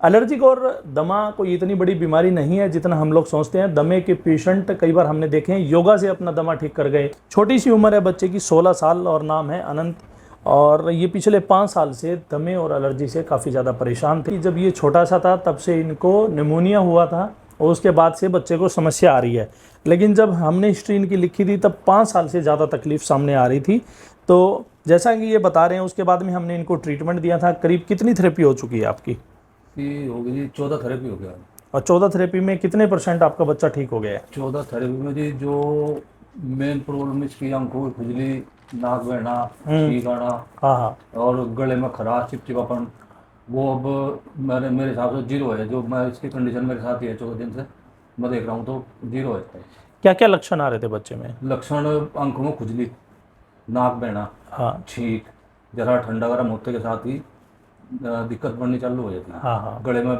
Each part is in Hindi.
एलर्जिक और दमा कोई इतनी बड़ी बीमारी नहीं है जितना हम लोग सोचते हैं। दमे के पेशेंट कई बार हमने देखे हैं योगा से अपना दमा ठीक कर गए। छोटी सी उम्र है बच्चे की, 16 साल, और नाम है अनंत। और ये पिछले 5 साल से दमे और एलर्जी से काफ़ी ज़्यादा परेशान थे। जब ये छोटा सा था तब से इनको निमोनिया हुआ था और उसके बाद से बच्चे को समस्या आ रही है। लेकिन जब हमने हिस्ट्री इनकी लिखी थी तब 5 साल से ज़्यादा तकलीफ सामने आ रही थी। तो जैसा कि ये बता रहे हैं उसके बाद में हमने इनको ट्रीटमेंट दिया था। करीब कितनी थेरेपी हो चुकी है आपकी? हो गई जी 14 थेरेपी हो गया। और 14 थेरेपी में कितने % आपका बच्चा ठीक हो गया है? 14 थेरेपी में जी जो मेन प्रॉब्लम इसकी आंखों की खुजली, नाक बहना, छींक आना, हाँ हाँ, और गले में खराश, चिपचिपापन, वो अब मेरे हिसाब से 0 है। जो मैं इसकी कंडीशन मेरे साथ ही है 14 दिन से मैं देख रहा हूँ, तो 0 है। क्या क्या लक्षण आ रहे थे बच्चे में? लक्षण आंखों में खुजली, नाक बहना, हाँ छींक, जरा ठंडा गर्म होते के साथ ही दिक्कत बढ़नी चालू हो जाती है। हाँ हाँ, गले में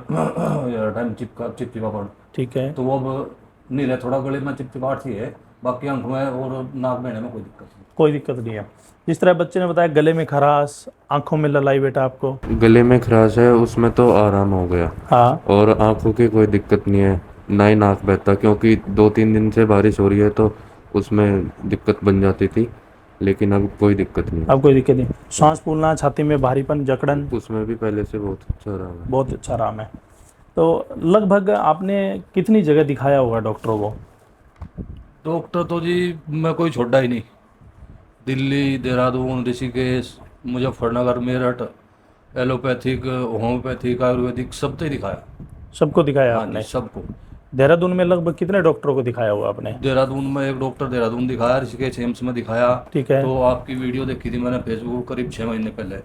टाइम चिपचिपापन, ठीक है। तो वो अब नहीं रहे। थोड़ा गले में चिपचिपाहट सी है, बाकी आंखों में और नाक बहने में कोई दिक्कत नहीं। कोई दिक्कत नहीं है। जिस तरह बच्चे ने बताया गले में खराश, आंखों में ललाई, बेटा आपको? गले में खराश है, उसमें तो आराम हो गया। हाँ, और आंखों की कोई दिक्कत नहीं है, ना ही नाक बहता, क्योंकि 2-3 दिन से बारिश हो रही है तो उसमें दिक्कत बन जाती थी, लेकिन अब कोई दिक्कत नहीं है। अब कोई दिक्कत नहीं। सांस फूलना, छाती में भारीपन, जकड़न? उसमें भी पहले से बहुत अच्छा रहा है। बहुत अच्छा आराम है। तो लगभग आपने कितनी जगह दिखाया होगा डॉक्टरों को? डॉक्टर तो जी मैं कोई छोड़ा ही नहीं। दिल्ली, देहरादून, ऋषिकेश, मुजफ्फरनगर, मेरठ, एलोपैथिक, होम्योपैथिक, आयुर्वेदिक सब तो ही दिखाया। सबको दिखाया हाँ जी, आपने? सबको। देहरादून में लगभग कितने डॉक्टरों को दिखाया होगा आपने? देहरादून में एक डॉक्टर देहरादून दिखाया, ऋषिकेश एम्स में दिखाया। ठीक है। तो आपकी वीडियो देखी थी मैंने फेसबुक करीब 6 महीने पहले।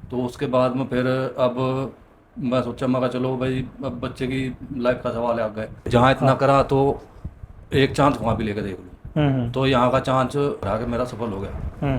तो उसके बाद में फिर अब मैं सोचा, मैं कहा चलो भाई अब बच्चे की लाइफ का सवाल है आगे, जहाँ इतना करा तो एक चांस वहाँ भी लेकर देख लूँ। तो यहाँ का चांस रहा कि मेरा सफल हो गया।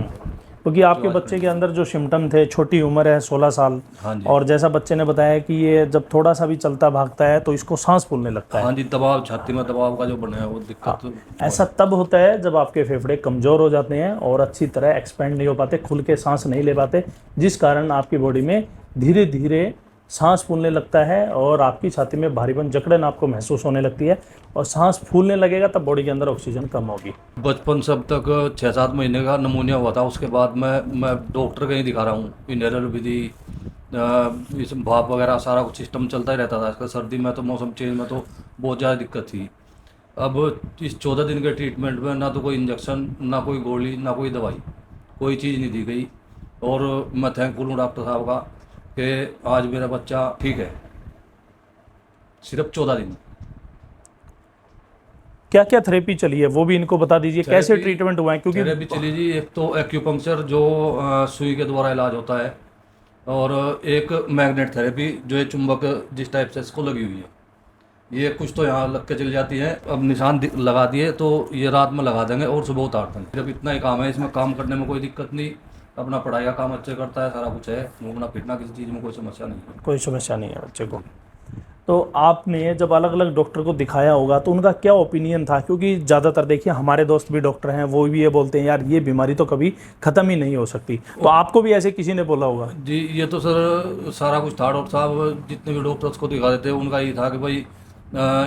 क्योंकि आपके बच्चे के अंदर जो सिम्टम थे, छोटी उम्र है 16 साल, हाँ जी। और जैसा बच्चे ने बताया कि ये जब थोड़ा सा भी चलता भागता है तो इसको सांस फूलने लगता है। हाँ जी, दबाव, छाती में दबाव का जो बना है वो दिक्कत। ऐसा तब होता है जब आपके फेफड़े कमज़ोर हो जाते हैं और अच्छी तरह एक्सपेंड नहीं हो पाते, खुल के सांस नहीं ले पाते, जिस कारण आपकी बॉडी में धीरे धीरे सांस फूलने लगता है और आपकी छाती में भारीपन, जकड़न आपको महसूस होने लगती है और सांस फूलने लगेगा तब बॉडी के अंदर ऑक्सीजन कम होगी। बचपन से अब तक 6-7 महीने का नमूनिया हुआ था। उसके बाद मैं डॉक्टर कहीं दिखा रहा हूँ, इनहेलर विधि, इस भाप वगैरह सारा कुछ सिस्टम चलता ही रहता था। इसका सर्दी में तो, मौसम चेंज में तो बहुत ज़्यादा दिक्कत थी। अब इस 14 दिन के ट्रीटमेंट में ना तो कोई इंजेक्शन, ना कोई गोली, ना कोई दवाई, कोई चीज़ नहीं दी गई। और मैं थैंकफुल हूँ डॉक्टर साहब का कि आज मेरा बच्चा ठीक है, सिर्फ 14 दिन। क्या क्या थेरेपी चली है वो भी इनको बता दीजिए, कैसे ट्रीटमेंट हुआ है? क्योंकि थेरेपी चली जी, एक तो एक्यूपंक्चर जो सुई के द्वारा इलाज होता है, और एक मैग्नेट थेरेपी जो ये चुंबक जिस टाइप से इसको लगी हुई है, ये कुछ तो यहाँ लग के चली जाती है। अब निशान लगा दिए तो ये रात में लगा देंगे और सुबह उतार देंगे। सिर्फ इतना ही काम है, इसमें काम करने में कोई दिक्कत नहीं। अपना पढ़ाई का काम अच्छे करता है, सारा कुछ है, घूमना फिरना किसी चीज़ में कोई समस्या नहीं है। कोई समस्या नहीं है बच्चे को। तो आपने जब अलग अलग डॉक्टर को दिखाया होगा तो उनका क्या ओपिनियन था? क्योंकि ज़्यादातर देखिए हमारे दोस्त भी डॉक्टर हैं, वो भी ये बोलते हैं यार ये बीमारी तो कभी ख़त्म ही नहीं हो सकती। तो आपको भी ऐसे किसी ने बोला होगा? जी, ये तो सर सारा कुछ था। डॉक्टर साहब जितने भी डॉक्टर्स को दिखा देते उनका ये था कि भाई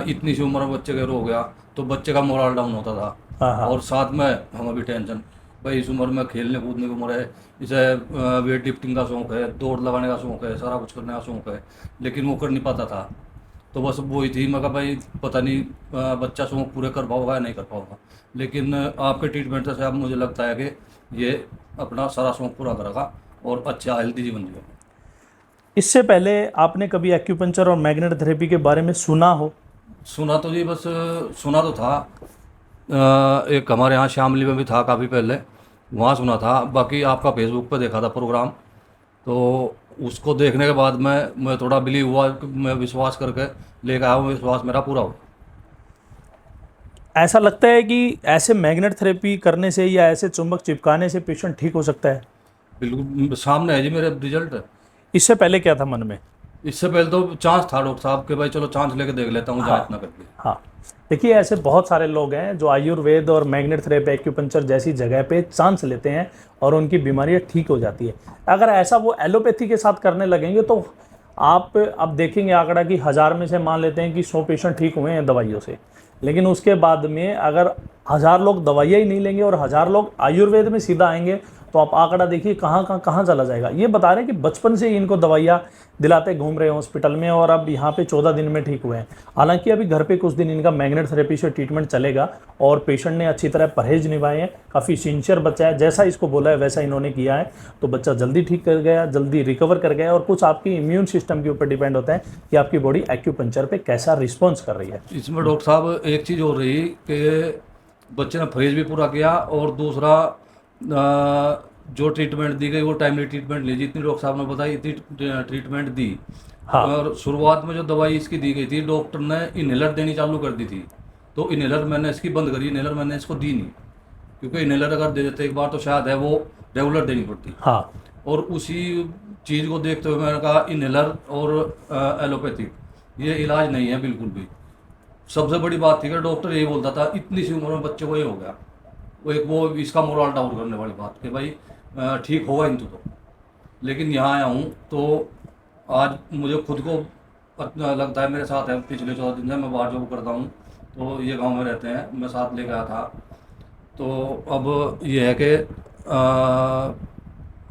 इतनी सी उम्र में बच्चे का हो गया तो बच्चे का मोरल डाउन होता था। हाँ। और साथ में हमें भी टेंशन, भाई इस उम्र में खेलने कूदने की उम्र है, इसे वेट लिफ्टिंग का शौक़ है, दौड़ लगाने का शौक़ है, सारा कुछ करने का शौक़ है, लेकिन वो कर नहीं पाता था। तो बस वही थी, मैं कहा भाई पता नहीं बच्चा शौक़ पूरे कर पाओगा या नहीं कर पाओगा, लेकिन आपके ट्रीटमेंट से अब मुझे लगता है कि ये अपना सारा शौक़ पूरा करेगा और अच्छा हेल्दी जीवन जिएगा। इससे पहले आपने कभी एक्यूपंक्चर और मैग्नेट थेरेपी के बारे में सुना हो? सुना तो जी, बस सुना तो था। एक हमारे यहाँ शामली में भी था काफ़ी पहले, वहाँ सुना था। बाकी आपका फेसबुक पे देखा था प्रोग्राम, तो उसको देखने के बाद मैं थोड़ा बिलीव हुआ, मैं विश्वास करके लेकर आया हूँ, विश्वास मेरा पूरा हो। ऐसा लगता है कि ऐसे मैग्नेट थेरेपी करने से या ऐसे चुंबक चिपकाने से पेशेंट ठीक हो सकता है? बिल्कुल सामने है जी मेरे रिजल्ट। इससे पहले क्या था मन में? इससे पहले तो चांस था डॉक्टर साहब के, भाई चलो चांस लेके देख लेता हूँ, जांच ना करके। हाँ, देखिए ऐसे बहुत सारे लोग हैं जो आयुर्वेद और मैग्नेट थेरेपी, एक्यूपंक्चर जैसी जगह पे चांस लेते हैं और उनकी बीमारियां ठीक हो जाती है। अगर ऐसा वो एलोपैथी के साथ करने लगेंगे तो आप अब देखेंगे आंकड़ा कि 1000 में से मान लेते हैं कि 100 पेशेंट ठीक हुए हैं दवाइयों से, लेकिन उसके बाद में अगर 1000 लोग दवाइयाँ ही नहीं लेंगे और 1000 लोग आयुर्वेद में सीधा आएंगे तो आप आंकड़ा देखिए कहाँ चला जाएगा। ये बता रहे हैं कि बचपन से ही इनको दवाइयाँ दिलाते घूम रहे हैं हॉस्पिटल में और अब यहाँ पे 14 दिन में ठीक हुए हैं। हालांकि अभी घर पे कुछ दिन इनका मैग्नेट थेरेपी से ट्रीटमेंट चलेगा और पेशेंट ने अच्छी तरह परहेज निभाए हैं, काफ़ी सिंसियर बच्चा है, जैसा इसको बोला है वैसा इन्होंने किया है, तो बच्चा जल्दी ठीक कर गया, जल्दी रिकवर कर गया। और कुछ आपकी इम्यून सिस्टम के ऊपर डिपेंड होता है कि आपकी बॉडी एक्यूपंक्चर पे कैसा रिस्पॉन्स कर रही है। इसमें डॉक्टर साहब एक चीज़ हो रही कि बच्चे ने परहेज भी पूरा किया और दूसरा जो ट्रीटमेंट दी गई वो टाइमली ट्रीटमेंट ली, जितनी डॉक्टर साहब ने बताई इतनी ट्रीटमेंट दी। हाँ। और शुरुआत में जो दवाई इसकी दी गई थी डॉक्टर ने इनहेलर देनी चालू कर दी थी, तो इनहेलर मैंने इसकी बंद करी, इनहेलर मैंने इसको दी नहीं, क्योंकि इनहेलर अगर दे देते एक बार तो शायद है वो रेगुलर देनी पड़ती। हाँ। और उसी चीज़ को देखते हुए मैंने कहा इनहेलर और एलोपैथिक ये इलाज नहीं है बिल्कुल भी। सबसे बड़ी बात थी कि डॉक्टर यही बोलता था इतनी सी उम्र में बच्चे को ये हो गया, वो इसका मोरल डाउन करने वाली बात कि भाई ठीक होगा इन तो। लेकिन यहाँ आया हूँ तो आज मुझे खुद को लगता है, मेरे साथ है पिछले 14 दिन से मैं बाहर जॉब करता हूँ तो ये गांव में रहते हैं, मैं साथ ले गया था। तो अब ये है कि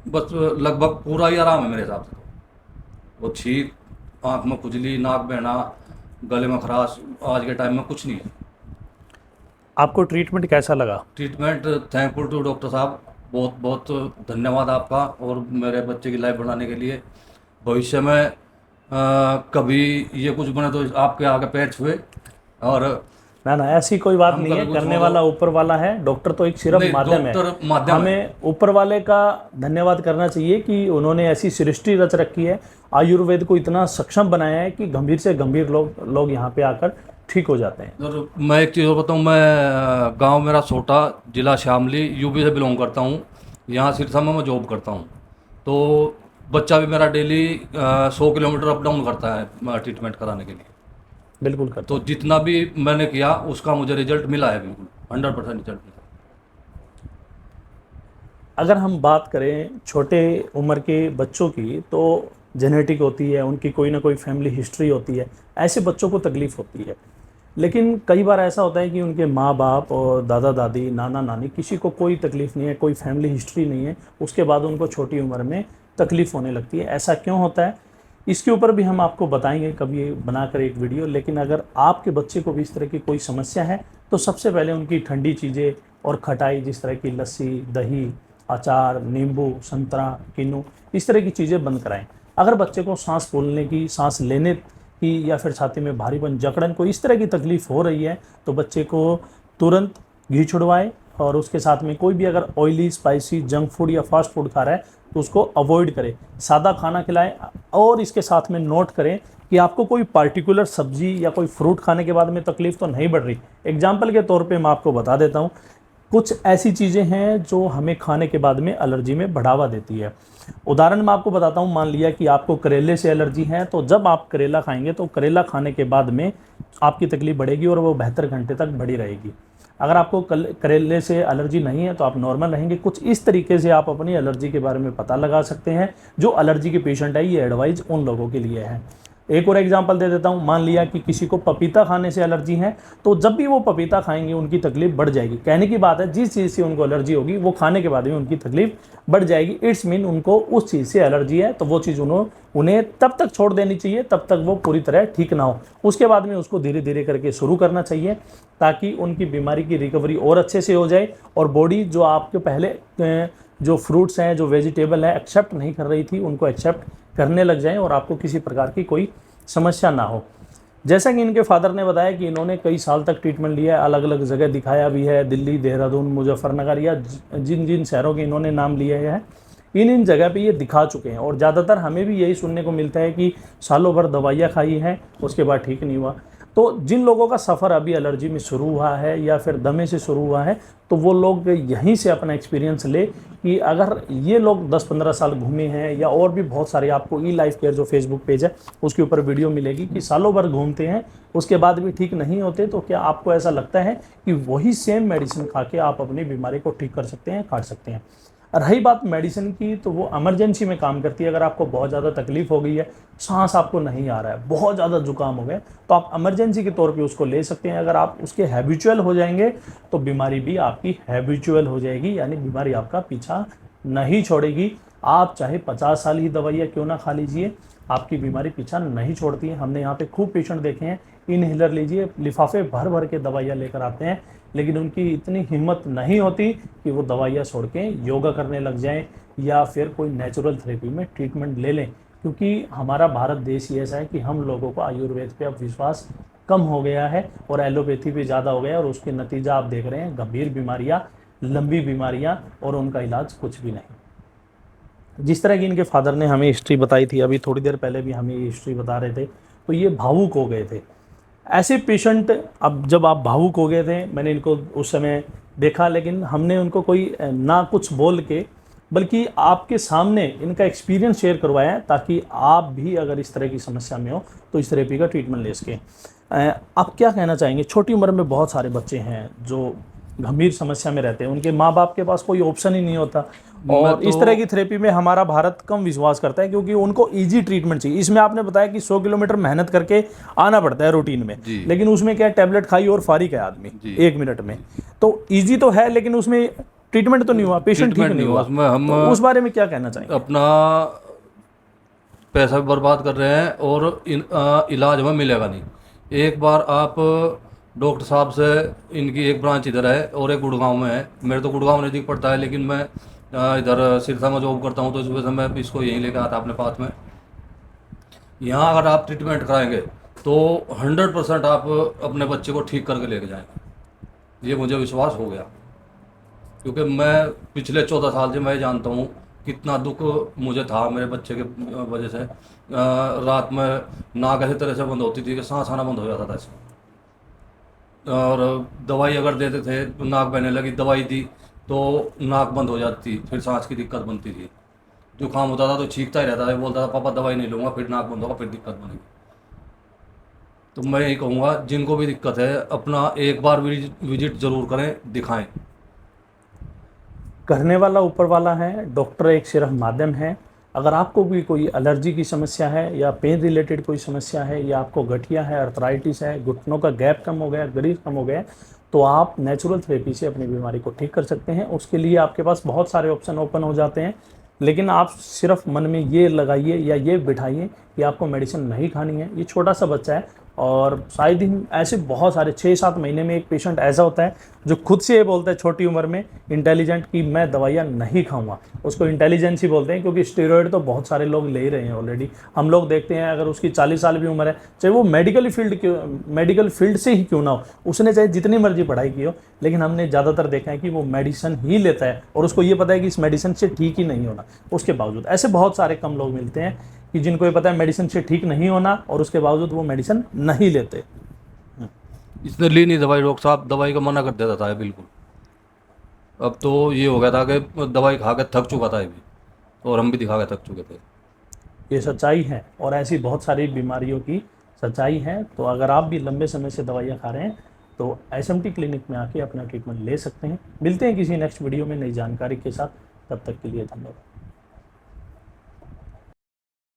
बस लगभग पूरा ही आराम है मेरे हिसाब से। वो छींक, आँख में खुजली, नाक बहना, गले में खराश आज के टाइम में कुछ नहीं है। आपको ट्रीटमेंट कैसा लगा? ट्रीटमेंट थैंकफुल टू डॉक्टर साहब, बहुत बहुत धन्यवाद आपका और मेरे बच्चे की लाइफ बढ़ाने के लिए। भविष्य में कभी ये कुछ बने तो आपके आगे पैर छुए। और ना ऐसी कोई बात नहीं है, करने वाला ऊपर वाला है, डॉक्टर तो एक सिर्फ माध्यम है। हमें ऊपर वाले का धन्यवाद करना चाहिए कि उन्होंने ऐसी सृष्टि रच रखी है, आयुर्वेद को इतना सक्षम बनाया है कि गंभीर से गंभीर लोग यहाँ पे आकर ठीक हो जाते हैं। और मैं एक चीज़ और बताऊँ, मैं गांव मेरा छोटा, जिला शामली, यूपी से बिलोंग करता हूँ। यहाँ सिरसा में मैं जॉब करता हूँ, तो बच्चा भी मेरा डेली 100 किलोमीटर अप डाउन करता है ट्रीटमेंट कराने के लिए। बिल्कुल करता तो जितना भी मैंने किया उसका मुझे रिजल्ट मिला है, बिल्कुल 100% रिजल्ट मिला। अगर हम बात करें छोटे उम्र के बच्चों की तो जेनेटिक होती है, उनकी कोई ना कोई फैमिली हिस्ट्री होती है, ऐसे बच्चों को तकलीफ़ होती है। लेकिन कई बार ऐसा होता है कि उनके माँ बाप और दादा दादी, नाना नानी, किसी को कोई तकलीफ़ नहीं है, कोई फैमिली हिस्ट्री नहीं है, उसके बाद उनको छोटी उम्र में तकलीफ़ होने लगती है। ऐसा क्यों होता है, इसके ऊपर भी हम आपको बताएंगे कभी बनाकर एक वीडियो। लेकिन अगर आपके बच्चे को भी इस तरह की कोई समस्या है तो सबसे पहले उनकी ठंडी चीज़ें और खटाई, जिस तरह की लस्सी, दही, अचार, नींबू, संतरा, किन्नू, इस तरह की चीज़ें बंद कराएं। अगर बच्चे को सांस फूलने की, सांस लेने की या फिर छाती में भारीपन, जकड़न, कोई इस तरह की तकलीफ़ हो रही है तो बच्चे को तुरंत घी छुड़वाएं और उसके साथ में कोई भी अगर ऑयली, स्पाइसी, जंक फूड या फास्ट फूड खा रहा है तो उसको अवॉइड करें, सादा खाना खिलाएं। और इसके साथ में नोट करें कि आपको कोई पार्टिकुलर सब्जी या कोई फ्रूट खाने के बाद में तकलीफ़ तो नहीं बढ़ रही। एग्जाम्पल के तौर पे मैं आपको बता देता हूँ, कुछ ऐसी चीज़ें हैं जो हमें खाने के बाद में एलर्जी में बढ़ावा देती है। उदाहरण मैं आपको बताता हूँ, मान लिया कि आपको करेले से एलर्जी है, तो जब आप करेला खाएंगे तो करेला खाने के बाद में आपकी तकलीफ़ बढ़ेगी और वो 72 घंटे तक बढ़ी रहेगी। अगर आपको करेले से एलर्जी नहीं है तो आप नॉर्मल रहेंगे। कुछ इस तरीके से आप अपनी एलर्जी के बारे में पता लगा सकते हैं। जो एलर्जी के पेशेंट है, ये एडवाइस उन लोगों के लिए है। एक और एग्जांपल दे देता हूँ, मान लिया कि किसी को पपीता खाने से एलर्जी है, तो जब भी वो पपीता खाएंगे उनकी तकलीफ बढ़ जाएगी। कहने की बात है, जिस चीज़ से उनको एलर्जी होगी वो खाने के बाद में उनकी तकलीफ बढ़ जाएगी। इट्स मीन उनको उस चीज़ से एलर्जी है, तो वो चीज़ उन्हें तब तक छोड़ देनी चाहिए तब तक वो पूरी तरह ठीक ना हो। उसके बाद में उसको धीरे धीरे करके शुरू करना चाहिए ताकि उनकी बीमारी की रिकवरी और अच्छे से हो जाए और बॉडी जो आपके पहले जो फ्रूट्स हैं, जो वेजिटेबल है एक्सेप्ट नहीं कर रही थी, उनको एक्सेप्ट करने लग जाएं और आपको किसी प्रकार की कोई समस्या ना हो। जैसा कि इनके फादर ने बताया कि इन्होंने कई साल तक ट्रीटमेंट लिया है, अलग अलग जगह दिखाया भी है, दिल्ली, देहरादून, मुजफ्फरनगर या जिन जिन शहरों के इन्होंने नाम लिए हैं, इन जगह पे ये दिखा चुके हैं। और ज़्यादातर हमें भी यही सुनने को मिलता है कि सालों भर दवाइयाँ खाई हैं, उसके बाद ठीक नहीं हुआ। तो जिन लोगों का सफ़र अभी एलर्जी में शुरू हुआ है या फिर दमे से शुरू हुआ है, तो वो लोग यहीं से अपना एक्सपीरियंस ले कि अगर ये लोग 10-15 साल घूमे हैं, या और भी बहुत सारे, आपको ई लाइफ केयर जो फेसबुक पेज है उसके ऊपर वीडियो मिलेगी कि सालों भर घूमते हैं उसके बाद भी ठीक नहीं होते, तो क्या आपको ऐसा लगता है कि वही सेम मेडिसिन खा के आप अपनी बीमारी को ठीक कर सकते हैं, काट सकते हैं? रही बात मेडिसिन की, तो वो इमरजेंसी में काम करती है। अगर आपको बहुत ज़्यादा तकलीफ हो गई है, सांस आपको नहीं आ रहा है, बहुत ज़्यादा जुकाम हो गया, तो आप इमरजेंसी के तौर पे उसको ले सकते हैं। अगर आप उसके हैबिचुअल हो जाएंगे तो बीमारी भी आपकी हैबिचुअल हो जाएगी, यानी बीमारी आपका पीछा नहीं छोड़ेगी। आप चाहे 50 साल ही दवाइयाँ क्यों ना खा लीजिए, आपकी बीमारी पीछा नहीं छोड़ती है। हमने यहाँ पे खूब पेशेंट देखे हैं, इनहेलर लीजिए, लिफाफे भर भर के दवाइयाँ लेकर आते हैं, लेकिन उनकी इतनी हिम्मत नहीं होती कि वो दवाइयाँ छोड़ के योगा करने लग जाएं या फिर कोई नेचुरल थेरेपी में ट्रीटमेंट ले लें। क्योंकि हमारा भारत देश ही ऐसा है कि हम लोगों को आयुर्वेद पे अब विश्वास कम हो गया है और एलोपैथी पे ज़्यादा हो गया है, और उसके नतीजा आप देख रहे हैं, गंभीर बीमारियाँ, लंबी बीमारियाँ, और उनका इलाज कुछ भी नहीं। जिस तरह की इनके फादर ने हमें हिस्ट्री बताई थी, अभी थोड़ी देर पहले भी हमें ये हिस्ट्री बता रहे थे, तो ये भावुक हो गए थे। ऐसे पेशेंट, अब जब आप भावुक हो गए थे, मैंने इनको उस समय देखा, लेकिन हमने उनको कोई ना कुछ बोल के, बल्कि आपके सामने इनका एक्सपीरियंस शेयर करवाया है, ताकि आप भी अगर इस तरह की समस्या में हो तो इस थेरेपी का ट्रीटमेंट ले सकें। आप क्या कहना चाहेंगे? छोटी उम्र में बहुत सारे बच्चे हैं जो गंभीर समस्या में रहते हैं, उनके माँ बाप के पास कोई ऑप्शन ही नहीं होता, और इस तरह की थेरेपी में हमारा भारत कम विश्वास करता है, क्योंकि उनको इजी ट्रीटमेंट चाहिए। इसमें आपने बताया कि 100 किलोमीटर मेहनत करके आना पड़ता है रूटीन में, लेकिन उसमें क्या, टैबलेट खाई और फारिग है आदमी 1 मिनट में। तो इजी तो है, लेकिन उसमें ट्रीटमेंट तो नहीं हुआ, पेशेंट ठीक नहीं हुआ। उसमें हम तो उस बारे में क्या कहना चाहेंगे? अपना पैसा भी बर्बाद कर रहे हैं और इलाज हमें मिलेगा नहीं। एक बार आप डॉक्टर साहब से, इनकी एक ब्रांच इधर है और एक गुड़गांव में है, मेरे तो गुड़गांव नज़दीक पड़ता है, लेकिन मैं इधर सिरसा में जॉब करता हूँ, तो इस वजह से मैं इसको यहीं लेकर आता अपने पास में। यहाँ अगर आप ट्रीटमेंट कराएंगे तो 100% आप अपने बच्चे को ठीक करके लेके जाएंगे, ये मुझे विश्वास हो गया। क्योंकि मैं पिछले 14 साल से मैं जानता हूँ कितना दुख मुझे था मेरे बच्चे के वजह से। रात में नाक ऐसे तरह से बंद होती थी कि सांस आना बंद हो जाता था इसमें, और दवाई अगर देते थे तो नाक बहने लगी, दवाई दी तो नाक बंद हो जाती, फिर सांस की दिक्कत बनती थी। जुकाम होता था तो चीखता ही रहता था, बोलता था पापा दवाई नहीं लूँगा, फिर नाक बंद होगा, फिर दिक्कत बनेगी। तो मैं यही कहूँगा, जिनको भी दिक्कत है अपना एक बार विजिट ज़रूर करें, दिखाएं। करने वाला ऊपर वाला है, डॉक्टर एक सिर्फ माध्यम है। अगर आपको भी कोई एलर्जी की समस्या है या पेन रिलेटेड कोई समस्या है, या आपको गठिया है, अर्थराइटिस है, घुटनों का गैप कम हो गया, ग्रीस कम हो गया, तो आप नेचुरल थेरेपी से अपनी बीमारी को ठीक कर सकते हैं। उसके लिए आपके पास बहुत सारे ऑप्शन ओपन हो जाते हैं, लेकिन आप सिर्फ मन में ये लगाइए या ये बिठाइए कि आपको मेडिसिन नहीं खानी है। ये छोटा सा बच्चा है, और शायद ही ऐसे बहुत सारे 6-7 महीने में एक पेशेंट ऐसा होता है जो खुद से ये बोलता है, छोटी उम्र में, इंटेलिजेंट, कि मैं दवाइयाँ नहीं खाऊंगा। उसको इंटेलिजेंस ही बोलते हैं, क्योंकि स्टेरॉयड तो बहुत सारे लोग ले ही रहे हैं ऑलरेडी। हम लोग देखते हैं, अगर उसकी 40 साल भी उम्र है, चाहे वो मेडिकल फील्ड से ही क्यों ना हो, उसने चाहे जितनी मर्जी पढ़ाई की हो, लेकिन हमने ज़्यादातर देखा है कि वो मेडिसिन ही लेता है, और उसको ये पता है कि इस मेडिसिन से ठीक ही नहीं होना। उसके बावजूद ऐसे बहुत सारे कम लोग मिलते हैं कि जिनको ये पता है मेडिसिन से ठीक नहीं होना, और उसके बावजूद वो मेडिसिन नहीं लेते। इसने ली नहीं दवाई, डॉक्टर साहब दवाई का मना कर देता था बिल्कुल। अब तो ये हो गया था कि दवाई खा के थक चुका था ये भी, और हम भी दिखा के थक चुके थे। ये सच्चाई है, और ऐसी बहुत सारी बीमारियों की सच्चाई है। तो अगर आप भी लंबे समय से दवाइयाँ खा रहे हैं तो SMT क्लिनिक में आके अपना ट्रीटमेंट ले सकते हैं। मिलते हैं किसी नेक्स्ट वीडियो में नई जानकारी के साथ, तब तक के लिए धन्यवाद।